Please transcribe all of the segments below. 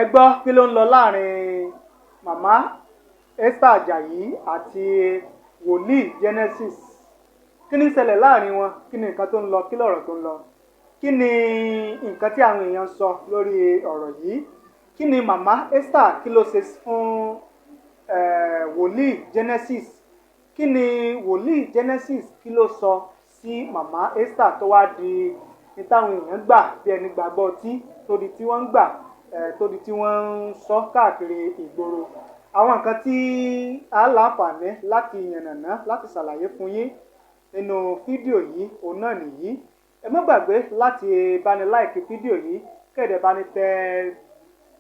ẹ gbọ́ kí ló ń lọ láàrin Mama Esther Ajayi àti wòlíì Genesis. Kí ni ṣẹlẹ̀ láàrin wọn? Kí ni nǹkan tó ń lọ? Kí lọ̀rọ̀ tó ń lọ? Kí ni nǹkan tí àwọn èèyàn sọ lórí ọ̀rọ̀ yìí? Kí ni Mama Esther kí ló ṣe fún wòlíì Genesis? Kí ni wòlíì Genesis kí ló sọ sí Mama Esther tó wá di ní táwọn èèyàn gbà bí ẹni gbàgbọ́ tó di tí wọ́n ń gbà tó di tí wọ́n ń sọ káàkiri ìgboro? Àwọn nǹkan tí a láǹfààní láti yànnàná láti ṣàlàyé fún yín nínú fídíò yìí òun náà nìyí. Ẹ má gbàgbé láti bá ní láìkì fídíò yìí, kẹ́ẹ̀dẹ̀ bá ní tẹ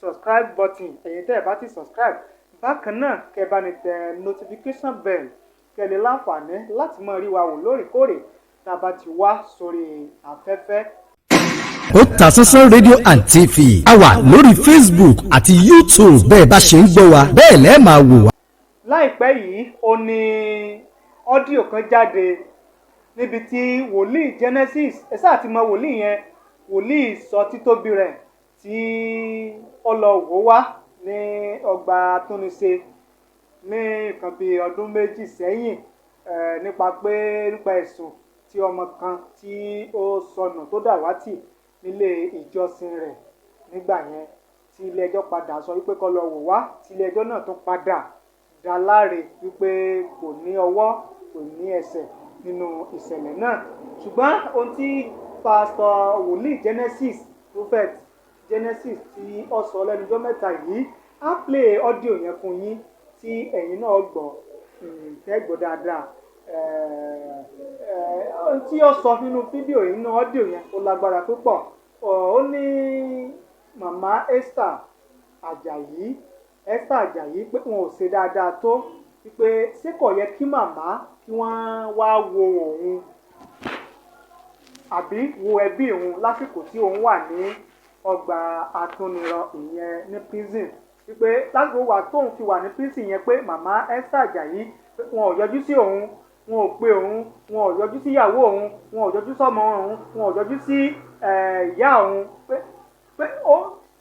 subscribe button ẹ̀yin tẹ́ ẹ̀ bá ti subscribe. Bákan náà kẹ́ẹ̀ bá ní tẹ notification bell kẹ́ẹ̀ lè láǹfààní láti máa rí wa wò lóòrèkóòrè tá a bá ti wá sórí afẹ́fẹ́. Otasansan rédíò and TV a wà lórí Facebook àti YouTube bẹ́ẹ̀ bá ṣe ń gbọ́ wa bẹ́ẹ̀ lẹ́ẹ̀ máa wò wá. Láìpẹ́ yìí ó ní ọ́díò kan jáde níbi tí wòlíì Genesis ẹ sáà ti mọ wòlíì yẹn, wòlíì sọ títóbi rẹ̀ tí ó lọ wò wá ní ọgbà Atorise ní nǹkan bíi ọdún méjì sẹ́yìn nípa ẹ̀sùn tí ọmọ kan tí ó sọnù tó dàwátì nílé ìjọsìn rẹ̀ nígbà yẹn tí ilé ẹjọ́ padà sọ wípé kó lọ wò wá, tí ilé ẹjọ́ náà tún padà dá láre wípé kò ní ọwọ́ kò ní ẹsẹ̀ nínú ìṣẹ̀lẹ̀ náà. Ṣùgbọ́n ohun tí Pastor wòlíì Genesis prophet Genesis tí ó sọ lẹ́nujọ́ mẹ́ta yìí á play audio yẹn fún yín tí ẹ̀yin náà gbọ́ gbọ́ dáadáa. Ohun tí ó sọ nínú fídíò yìí nínú audio yẹn ó lágbára púpọ̀. Ó ní Mama Esther Ajayi pé wọn ò ṣe dáadáa tó, wípé ṣé kò yẹ kí màmá kí wọ́n wá wo òun àbí wo ẹbí òun lásìkò tí òun wà ní ọgbà àtúnirọ ìyẹn ní prison, wípé lásìkò wà tóun fi wà ní prison yẹn pé Mama Esther Ajayi pé wọn ò yọjú sí òun, wọn ò pe òun, wọn ò yọjú sí ìyàwó òun, wọn ò yọjú sọ́mọ òun, wọn ò yọjú sí ìyá òun, pé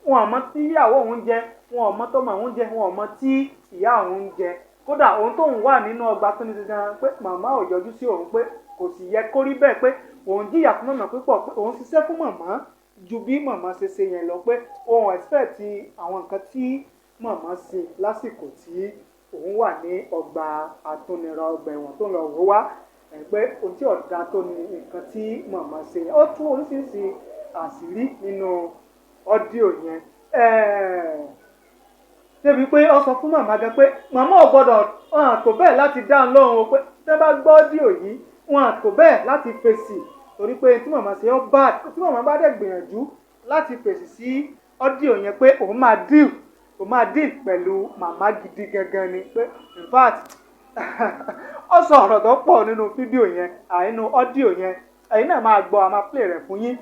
wọn ò mọ tí ìyàwó òun jẹ, wọn ò mọ tọ́mọ òun jẹ, wọn ò mọ tí ìyá òun jẹ. Kódà òun tóun wà nínú ọgbà tó ní dandan pé màmá ò yọjú sí òun, pé kò sì yẹ kó rí bẹ́ẹ̀, pé òun jìyà fún màmá púpọ̀, pé òun ṣiṣẹ́ fún màmá ju bí màmá ṣe ṣe yẹn lọ, pé òun expect àwọn nǹkan tí màmá ṣe lásìkò tí òun wà ní ọgbà àtúnirọ ọgbà ẹ̀wọ̀n tó ń lọ wò wá, pé ohun tí ọ̀dà tó ní nǹkan tí màmá ṣe yẹn. Ó tú oríṣiríṣi àṣírí nínú ọ́díò yẹn. Débi pé ó sọ fún màmá gan pé màmá ò gbọ́dọ̀ tó bẹ́ẹ̀ láti dáhùn lóhùn o, pé tẹ́ bá gbọ́ ọ́díò yìí wọn tó bẹ́ẹ̀ láti fèsì, torí pé tí màmá ṣe ó bá tí màmá bá dẹ̀ gbìyànjú láti fèsì sí ọ́díò yẹn pé òun máa deal pẹ̀lú màmá gidi gangan ni, pé in fact ó sọ ọ̀rọ̀ tó pọ̀ nínú fídíò yẹn nínú ọ́díò yẹn, ẹ̀yin náà máa gbọ́, a máa play rẹ̀ fún yín.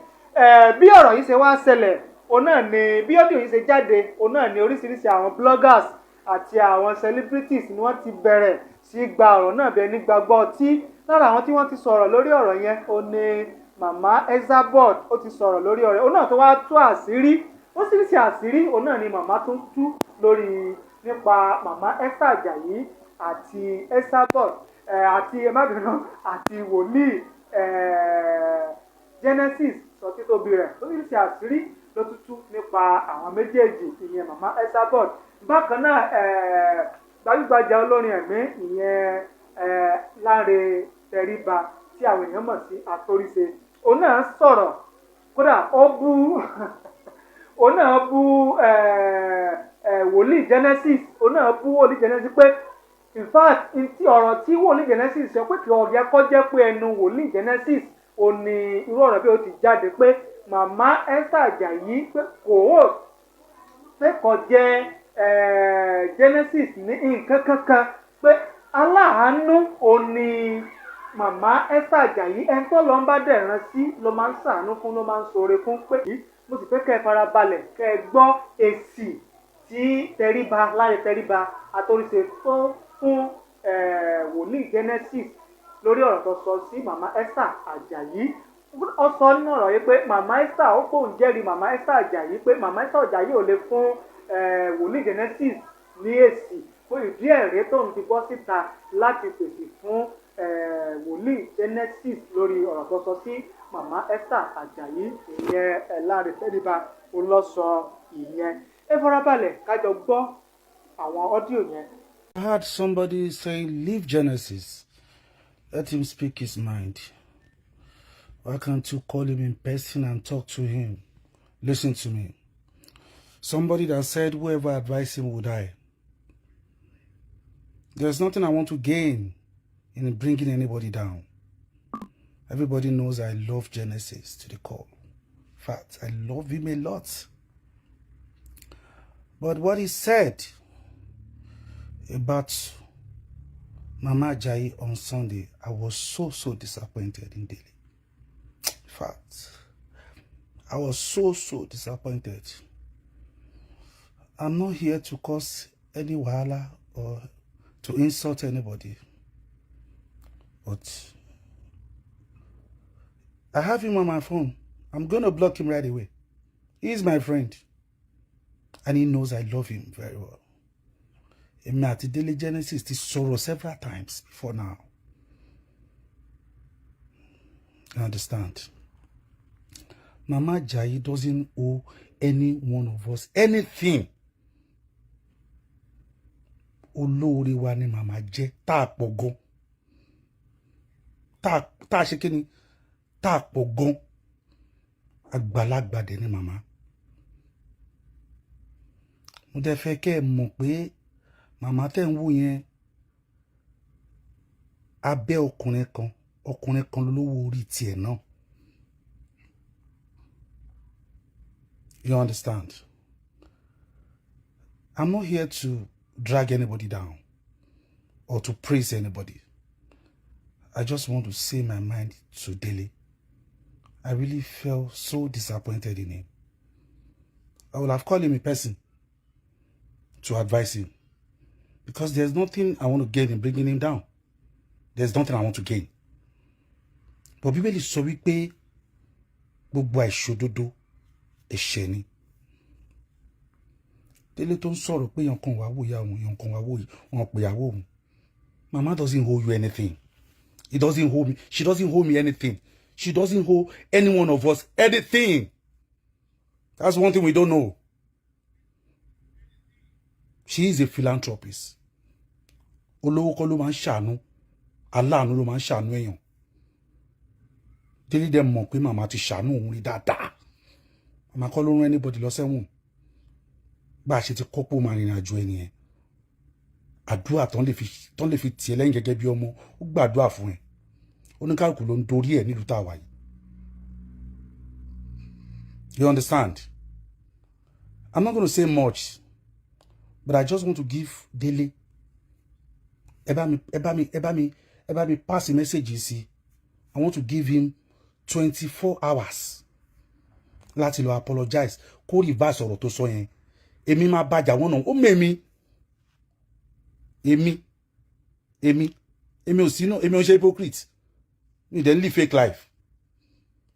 Bí ọ̀rọ̀ yìí ṣe wá ṣẹlẹ̀ òun náà ni bí ọ́díò yìí ṣe jáde òun náà ni oríṣiríṣi àwọn bloggers àti àwọn celebrities ni wọ́n ti bẹ̀rẹ̀ sí gba ọ̀rọ̀ náà bẹ́ẹ̀ ní gbàgbọ́ ọtí. Lára àwọn tí wọ́n ti sọ̀rọ̀ lórí ọ̀rọ̀ yẹn ó ní Mama Esther ó ti sọ̀rọ̀ lórí ọ̀rọ̀ òun náà tó wá tú àṣírí, oríṣiríṣi àṣírí òun náà ni màmá tún tú lórí nípa Mama Esther Ajayi àti Esther àti àti wòlíì Genesis sọ títóbi rẹ̀, oríṣiríṣi àṣírí ló tútú nípa àwọn méjèèjì ìyẹn Mama Esther. Bákan náà gbajúgbajà olórin ẹ̀mí ìyẹn Lanre Teriba tí àwọn èèyàn mọ̀ sí Atorise, òun náà sọ̀rọ̀, kódà ó bú òun náà bú wòlíì Genesis, òun náà bú wòlíì Genesis pé in fact ti ọ̀rọ̀ tí wòlíì Genesis sọ pé kí ọ̀gẹ́ kọ́ jẹ́ pé ẹnu wòlíì Genesis ò ní irú ọ̀rọ̀ bí ó ti jáde, pé Mama Esther Ajayi pé kò jẹ́ Genesis ní nǹkan kankan, pé aláàánú ò ní Mama Esther Ajayi, ẹni tó lọ ń bá dẹ̀ rán sí ló máa ń ṣàánú fún, ló máa ń ṣoore fún. Pé mo sì fẹ́ kẹ́ ẹ farabalẹ̀ kẹ́ ẹ gbọ́ èsì tí Lanre Teriba Atorise fún wòlíì Genesis lórí ọ̀rọ̀ tó sọ sí Mama Esther Ajayi. ó sọ nínú ọ̀rọ̀ yìí pé màmá Esther ó kóun jẹ́rìí màmá Esther Ajayi pé màmá Esther Ajayi ò lè fún wòlíì Genesis ní èsì fún ìdí ẹ̀rí tó ń ti bọ́ síta láti fèsì fún wòlíì Genesis lórí ọ̀rọ̀ tó sọ sí Mama Esther Ajayi ìyẹn Lanre Teriba ó lọ sọ ìyẹn. Ẹ farabalẹ̀ kájọ gbọ́ àwọn ọ́díò yẹn. I heard somebody saying, leave Genesis. Let him speak his mind. Why can't you call him in person and talk to him? Listen to me. Somebody that said whoever advised him would die. There's nothing I want to gain in bringing anybody down. Everybody knows I love Genesis to the core. In fact, I love him a lot. But what he said about Mama Ajayi on Sunday, I was so disappointed in Daily. In fact, I was so disappointed. I'm not here to cause any wahala or to insult anybody. But I have him on my phone. I'm going to block him right away. He's my friend. And he knows I love him very well. Èmi àti Atorise Genesis ti sọ̀rọ̀ several times before now. You understand? Mama Ajayi doesn't owe any one of us anything. Olóore wa ni Mama jẹ́ tá pọ̀ gan. Tá ṣe kíni? Tá pọ̀ gan. Àgbàlagbà dẹ̀ ni Mama. Mo dẹ̀ fẹ́ kẹ́ mọ̀ pé Mama tẹ́ ń wò yẹn abẹ́ ọkùnrin kan lówó orí tiẹ̀ náà. You understand? I'm not here to drag anybody down or to praise anybody. I just want to say my mind to Dele. I really felt so disappointed in him. I would have called him in person to advise him. Because there's nothing I want to gain in bringing him down. There's nothing I want to gain. But Bíbélì sọ wípé gbogbo àìṣòdodo ẹ̀ṣẹ̀ ni. Délé tó ń sọ̀rọ̀ pé yankan wá wò ya òun, yankan wá wò wọn pè yàwó òun. Mama doesn't owe you anything. He doesn't owe me. She doesn't owe me anything. She doesn't owe any one of us anything. That's one thing we don't know. She is a philanthropist. Olówó kọ́ ló máa ń ṣàánú, aláàánú ló máa ń ṣàánú èèyàn. Délé dẹ̀ mọ̀ pé Mama ti ṣàánú òun rí dáadáa. Mama kọ́ ló rán anybody lọ sẹ́wọ̀n. Bá a ṣe ti kọ́pọ̀ máa rìnrìn àjò ẹni yẹn. Àdúrà tán lè fi tiẹ̀ lẹ́yìn gẹ́gẹ́ bí ọmọ, ó gbàdúrà fún ẹ. Oníkálùkù ló ń dorí ẹ̀ nílùú tá a wà yìí. You understand? I'm not going to say much, but I just want to give Dele. Ẹ bá mi pass a message you see. I want to give him 24 hours láti lọ apologize. Kó reverse ọ̀rọ̀ tó sọ yẹn. Èmi máa bàjà wọ́n náà. Ó mẹ́mi. Èmi ò sínú, èmi ò ṣe hypocrite. Mi dẹ̀ ń live fake life.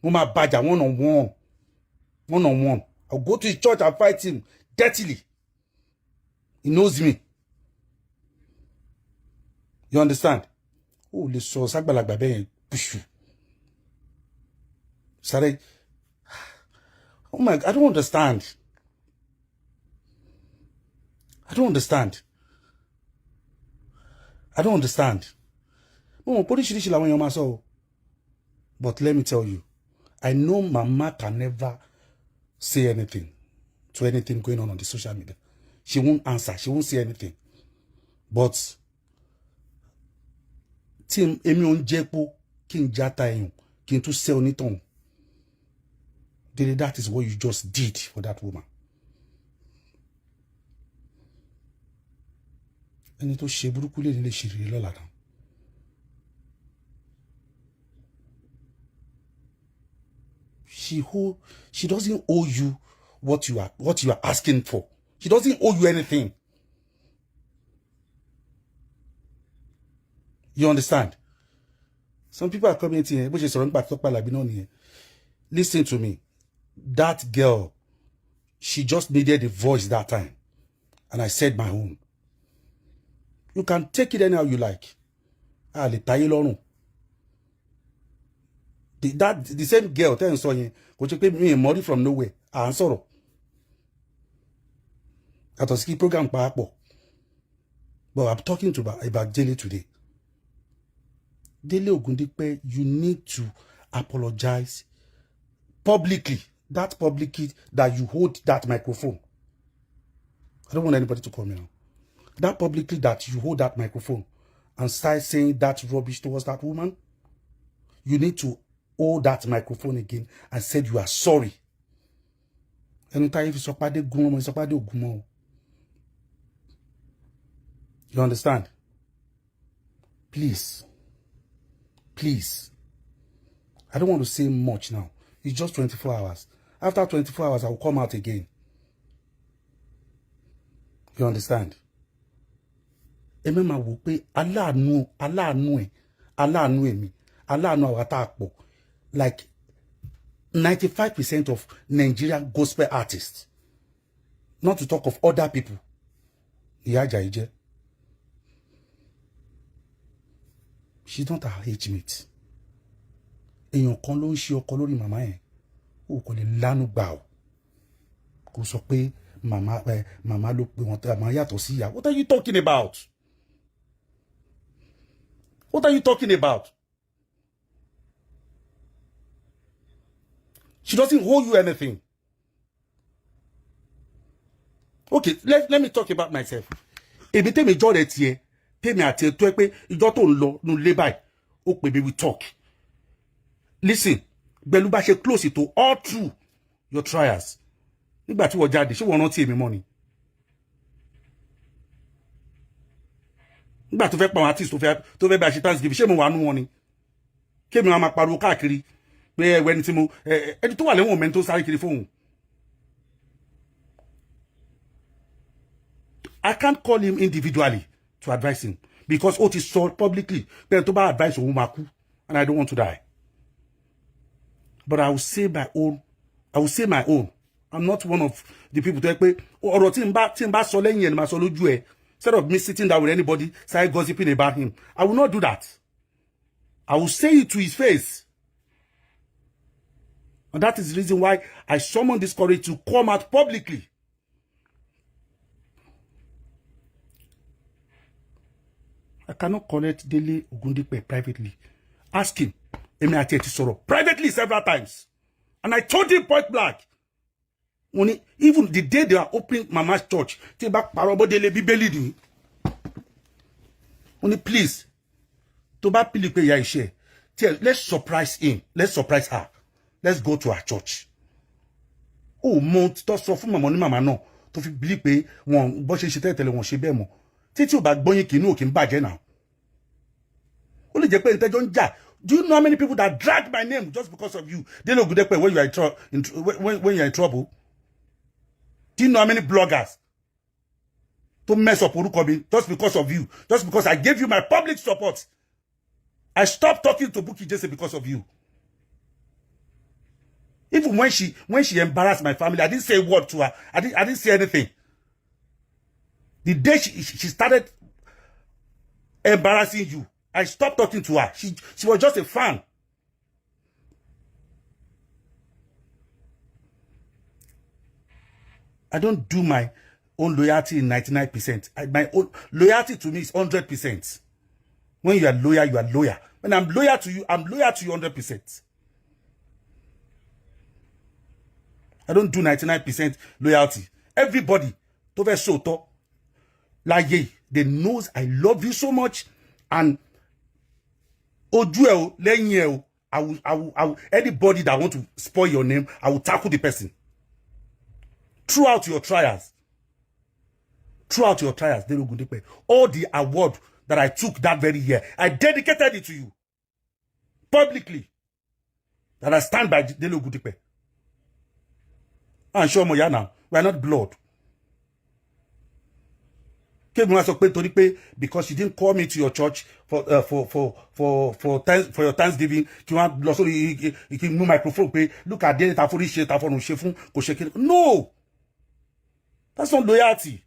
Mo máa bàjà one on one. I'll go to his church and fight him dirtily. He knows me. You understand? Oh, lè sọ ságbàlagbà bẹ́ẹ̀ pushu. Sorry. Oh my God, I don't understand. No, oríṣiríṣi làwọn èèyàn máa sọ o. But let me tell you, I know Mama can never say anything to anything going on the social media. She won't answer. She won't say anything. But tí èmi ò ń jẹ́pó kí n játa èèyàn kí n tún ṣe onítọ̀hún. That is what you just did for that woman. Ẹni tó ṣe burúkú lè nílé ṣe rere lọ́la náà. She doesn't owe you what you are asking for. She doesn't owe you anything. You understand? Some people are commenting here, but she's listen to me. That girl, she just needed a voice that time. and I said my own. You can take it anyhow you like. The same girl telling Sonya, which you pay me money from nowhere. I answer. That was key program. But I'm talking about Dele today. Dele Ogundipe, you need to apologize publicly. That publicly that you hold that microphone. I don't want anybody to call me now. That publicly that you hold that microphone and start saying that rubbish towards that woman. You need to hold that microphone again and said you are sorry. You understand? Please. Please. I don't want to say much now. It's just 24 hours. After 24 hours, I will come out again. You understand? Emema wo pe aláàánú àwa tá pọ̀, like 95% of Nigerian gospel artists, not to talk of other people. Ìyá Ajayi jẹ́. She's not our age mate. Èèyàn kan ló ń ṣe ọkọ lórí màmá yẹn. Ó kò lè lánú gbà ó. Kò sọ pé màmá ló pé wọn màmá yàtọ̀ sí ìyá. What are you talking about? What are you talking about? She doesn't owe you anything. Okay, let me talk about myself. Ebi tèmi jọ́ rẹ̀ tiẹ̀, tèmi àti ètò ẹ pé ìjọ́ tó ń lọ nínú ilé báyìí, ó pè mí we talk. Listen, Belu bá ṣe close to all through your trials. Nígbà tí wọ́n jáde, ṣé wọ́n rántí èmi mọ́ ni? Nígbà tó fẹ́ pa àwọn artist tó fẹ́ bá ṣe Thanksgiving, ṣé mo wà nú wọn ni? Kémi wọn máa pariwo káàkiri pé ẹni tí mo ẹni tó wà lẹ́wọ̀n mẹ́ni tó sáré kiri fóun. I can't call him individually to advise him because ó ti sọ publicly pé ẹni tó bá advise òun máa kú, and I don't want to die. But I will say my own. I will say my own. I'm not one of the people to pay or timba sọ lẹ́yìn ẹni máa sọ lójú ẹ. Instead of me sitting down with anybody, start gossiping about him. I will not do that. I will say it to his face. And that is the reason why I summoned this courage to come out publicly. I cannot connect Dele Ogundipe privately. Ask him. Emi ati eti sọ̀rọ̀ privately several times. And I told him point blank. Even the day they are opening Mama's church, take back Parobo Dele Bibeli ni. Please, to ba pili pe ya ise. Let's surprise him. Let's surprise her. Let's go to her church. Oh, mount to sọ fún mama ni mama náà tó fi believe pé wọ́n bó ṣe ṣe tẹ́lẹ̀ wọ́n ṣe bẹ́ẹ̀ mọ́. Títí ó bá gbọ́yìn kinu ó kì í bàjẹ́ now. Ó lè jẹ́ pé ntejo nja. Do you know how many people that drag my name just because of you? They know good when you are when you are in trouble. Do you know how many bloggers to mess up Urukobi just because of you? Just because I gave you my public support. I stopped talking to Bukky Jesse because of you. Even when she embarrassed my family, I didn't say a word to her. I didn't say anything. The day she started embarrassing you, I stopped talking to her. She was just a fan. I don't do my own loyalty in 99%. My own loyalty to me is 100%. When you are loyal, you are loyal. When I'm loyal to you, I'm loyal to you 100%. I don't do 99% loyalty. Everybody, they knows I love you so much, and I will, anybody that want to spoil your name, I will tackle the person. Throughout your trials, all the award that I took that very year, I dedicated it to you. Publicly. That I stand by Dele Ogundipe. I'm sure Moya now, we are not blood. Because you didn't call me to your church for your Thanksgiving, you want you move microphone. Look at Atorise. No, that's not loyalty.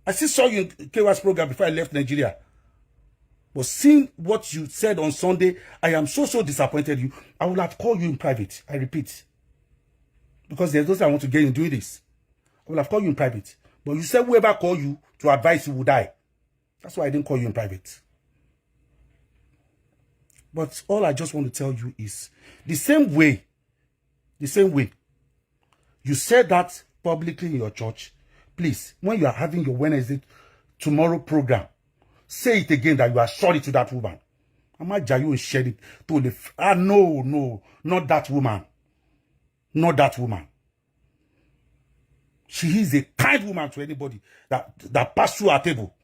I still saw you in KWA's program before I left Nigeria. But seeing what you said on Sunday, I am so disappointed you. I would have called you in private. I repeat. Because there's those I want to get in doing this. I would have called you in private. But you said whoever called you to advise you will die. That's why I didn't call you in private. But all I just want to tell you is the same way you said that publicly in your church, please, when you are having your Wednesday tomorrow program, say it again that you are sorry to that woman. Mama Ajayi shed it to the no, not that woman. Not that woman. She is a kind woman to anybody that pass through her table.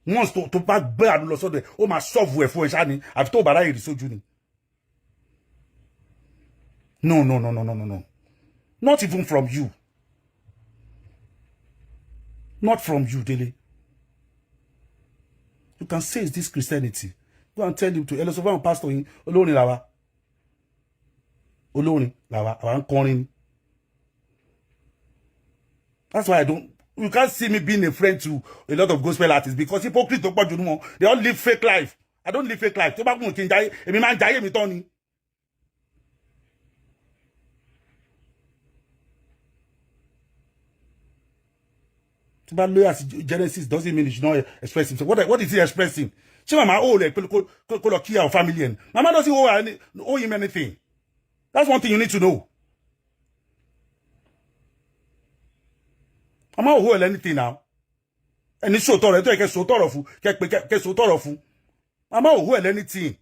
Wants to back bad so the oh my software for shani. I've told Barayi so Juni. No. Not even from you. Not from you, Dele. You can say it's this Christianity. Go and tell him to Elosophan pastor in Oloni Lawa. Oloni Lawa. I'm calling. That's why you can't see me being a friend to a lot of gospel artists because hypocrite they all live fake life. I don't live fake life. Genesis doesn't mean he should not express himself. What is he expressing? Mama family. Mama doesn't owe him anything. That's one thing you need to know. Mama owe anything now. And it's so toro. So toro. Mama owe anything.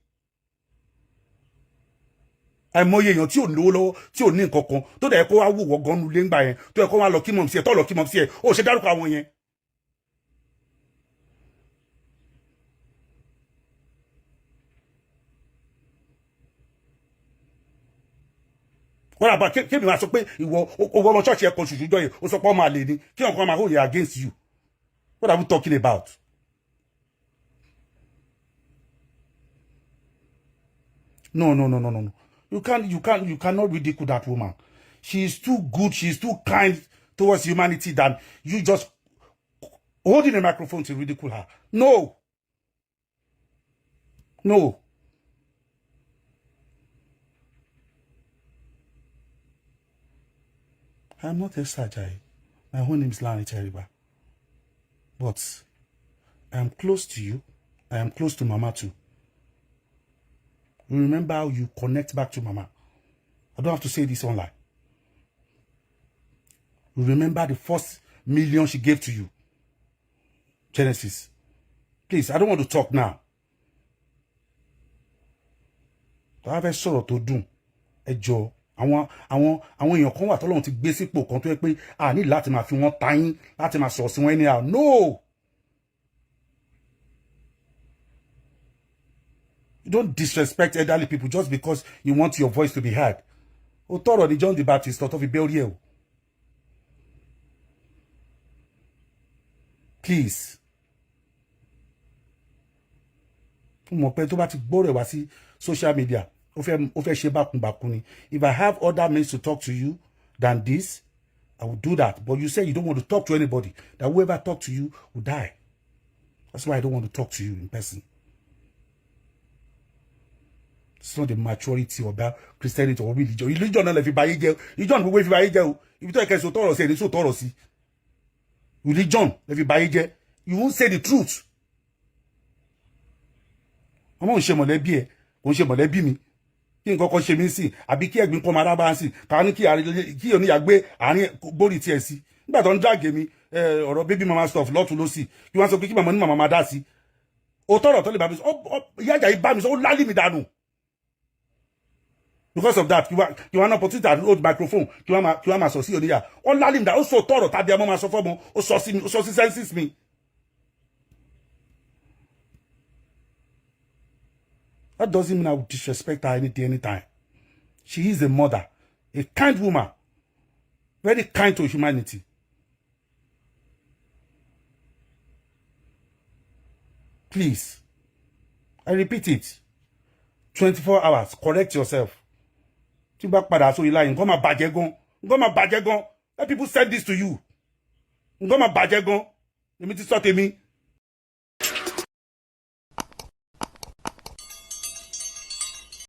Àìmọye èèyàn tí ò lówó lọ́wọ́ tí ò ní nǹkan kan tó dẹ̀ kó wá wò wọ́ gan-an nulẹ̀ ńgbà yẹn tó yẹ kó wá lọ kí mọ̀ sí ẹ̀ tó lọ kí mọ̀ sí ẹ̀ ó ṣe dárúkọ àwọn yẹn. wọ́n àbá kébì máa sọ pé ìwọ owó ọmọ ṣọ́ọ̀ṣì ẹ̀kọ́ ṣùṣù jọ yìí ó sọ pé ọmọ àlè ni kí ọ̀kan máa hold against you. What are we talking about? No. You cannot ridicule that woman. She is too good. She is too kind towards humanity than you just holding a microphone to ridicule her. No. I'm not Esther Ajayi. My whole name is Lanre Teriba. But I am close to you. I am close to Mama too. You remember how you connect back to Mama. I don't have to say this online. You remember the first million she gave to you. Genesis. Please, I don't want to talk now. I have a sorrow to do. A job. Àwọn èèyàn kan wà tọ́lọ́run ti gbé sípò kan tó yẹ pé a ní láti máa fi wọ́n tayín láti máa sọ̀rọ̀ sí wọn anyhow. No. You don't disrespect elderly people just because you want your voice to be heard. O tọrọ ni John the Baptist tó fi bẹ́ orí ẹ̀ o. Please. Mo pé tó bá ti gbọ́rọ̀ wá sí social media. If I have other means to talk to you than this, I will do that. But you say you don't want to talk to anybody. That whoever talk to you will die. That's why I don't want to talk to you in person. It's not the maturity of that Christianity or religion. Religion not if you buy it. Religion will if you buy it. If you talk so toro say so toro see. Religion if you buy it, you won't say the truth. I'm not shame mọ̀lẹ́bí ẹ, kò ṣe mọ̀lẹ́bí mi. Kí nǹkan kan ṣe mí sí àbí kí ẹ̀gbin kan máa rá bá ń sí ká ní kí oníyà gbé àárín gbórí tiẹ̀ sí nígbà tó ń jáde mi ọ̀rọ̀ baby mama stuff lọ́tún ló sì kí wọ́n sọ pé kí màmá ní màmá máa dá sí ó tọ̀rọ̀ tó lè bá mi sọ ìyá Àjàyí bá mi sọ ó lálì mi dànù because of that kí wọ́n náà opportunity to hold microphone kí wọ́n máa sọ sí oníyà ó lálì mi dànù ó sọ tọ̀rọ̀ tàbí ọmọ máa sọ fọ́mọ ó sọ sí senses mi. That doesn't mean I would disrespect her anytime. She is a mother, a kind woman, very kind to humanity. Please, I repeat it, 24 hours, correct yourself. Let people send this to you. èmi ti sọ tèmi